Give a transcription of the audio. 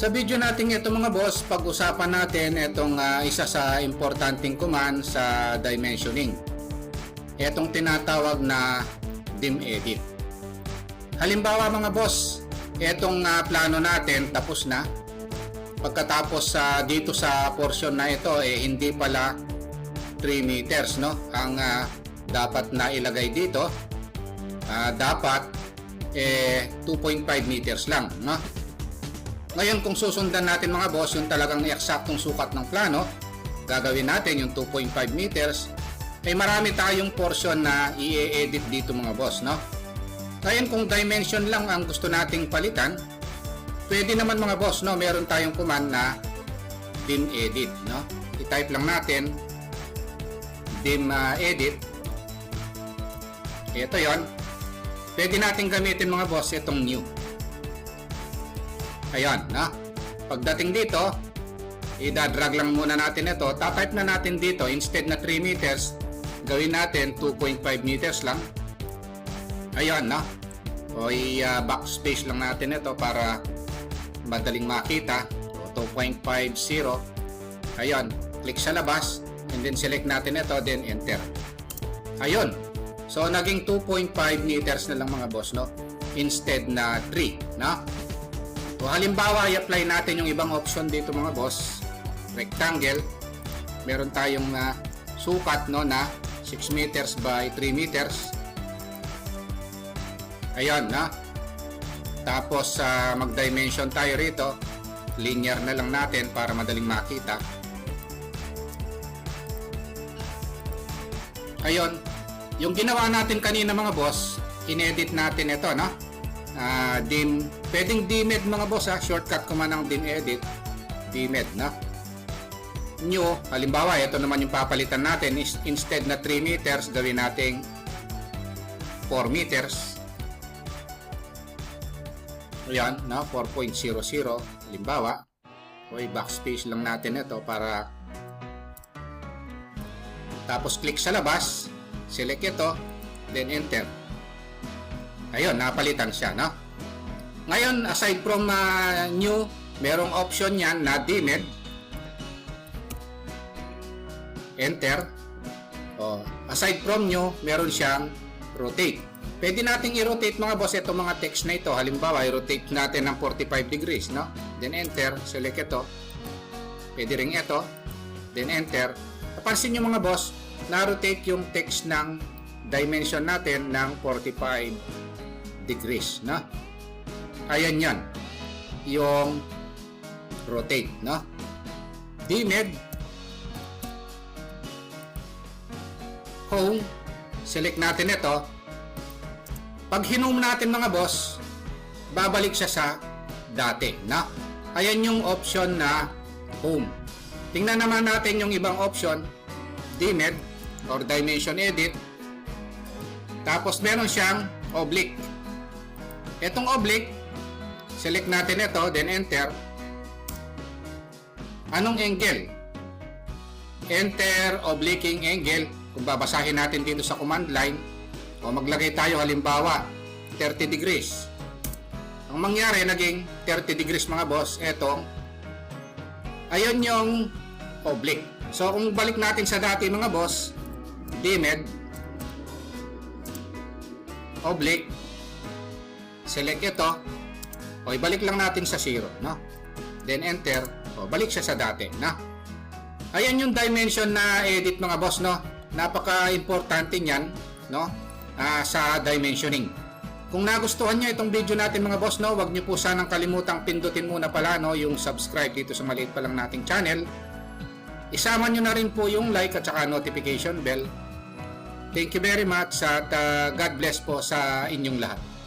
Sa video natin ito mga boss, pag-usapan natin itong isa sa importanteng command sa dimensioning. Itong tinatawag na dim edit. Halimbawa mga boss, itong plano natin tapos na. Pagkatapos dito sa portion na ito hindi pala 3 meters no ang dapat na ilagay dito. Dapat 2.5 meters lang no. Ngayon kung susundan natin mga boss yung talagang eksaktong sukat ng plano, gagawin natin yung 2.5 meters, marami tayong portion na i-edit dito mga boss no. Ngayon kung dimension lang ang gusto nating palitan, pwede naman mga boss no, meron tayong command na dim edit no. I-type lang natin dim edit. Ito yon. Pwede natin gamitin mga boss itong new. Ayan, na. Pagdating dito, i-drag lang muna natin ito. Tatype na natin dito, instead na 3 meters, gawin natin 2.5 meters lang. Ayan, na. O i-backspace lang natin ito para madaling makita. 2.50. Ayan, click sa labas, and then select natin ito, then enter. Ayun. So, naging 2.5 meters na lang mga boss, no? Instead na 3, no? So, halimbawa, i-apply natin yung ibang option dito mga boss. Rectangle. Meron tayong sukat no, na 6 meters by 3 meters. Ayan na. Tapos mag-dimension tayo rito. Linear na lang natin para madaling makita. Ayun. Yung ginawa natin kanina mga boss, in-edit natin ito no. Pwedeng dimed mga boss shortcut ko man ng dim edit, dimed na new. Halimbawa ito naman yung papalitan natin, instead na 3 meters gawin nating 4 meters. Ayan na 4.00 halimbawa. Backspace lang natin ito para tapos click sa labas, select ito, then enter. Ayun, napalitan siya, no? Ngayon, aside from new, merong option yan na dimmed. Enter. Aside from new, meron siyang rotate. Pwede nating i-rotate mga boss itong mga text na ito. Halimbawa, i-rotate natin ng 45 degrees, no? Then enter, select ito. Pwede rin ito. Then enter. Napansin nyo mga boss, na-rotate yung text ng dimension natin ng 45 degrees, no? Ayan yan yung rotate, no? Dimmed, home, select natin ito. Pag hinome natin mga boss, babalik siya sa dati, no? Ayan yung option na home. Tingnan naman natin yung ibang option, dimmed or dimension edit. Tapos meron siyang oblique. Itong oblique, select natin ito, then enter. Anong angle? Enter obliquing angle. Kung babasahin natin dito sa command line, o maglagay tayo halimbawa 30 degrees. Ang mangyari, naging 30 degrees mga boss. Etong, ayun yung oblique. So kung balik natin sa dati mga boss, dimmed, oblique, select ito, o ibalik lang natin sa 0, no? Then enter, o balik siya sa dati, no? Ayan yung dimension na edit mga boss, no? Napaka-importante niyan, no? Sa dimensioning. Kung nagustuhan nyo itong video natin mga boss, no? Huwag nyo po sanang kalimutang pindutin muna pala, no? Yung subscribe dito sa maliit pa lang nating channel. Isama nyo na rin po yung like at saka notification bell. Thank you very much at God bless po sa inyong lahat.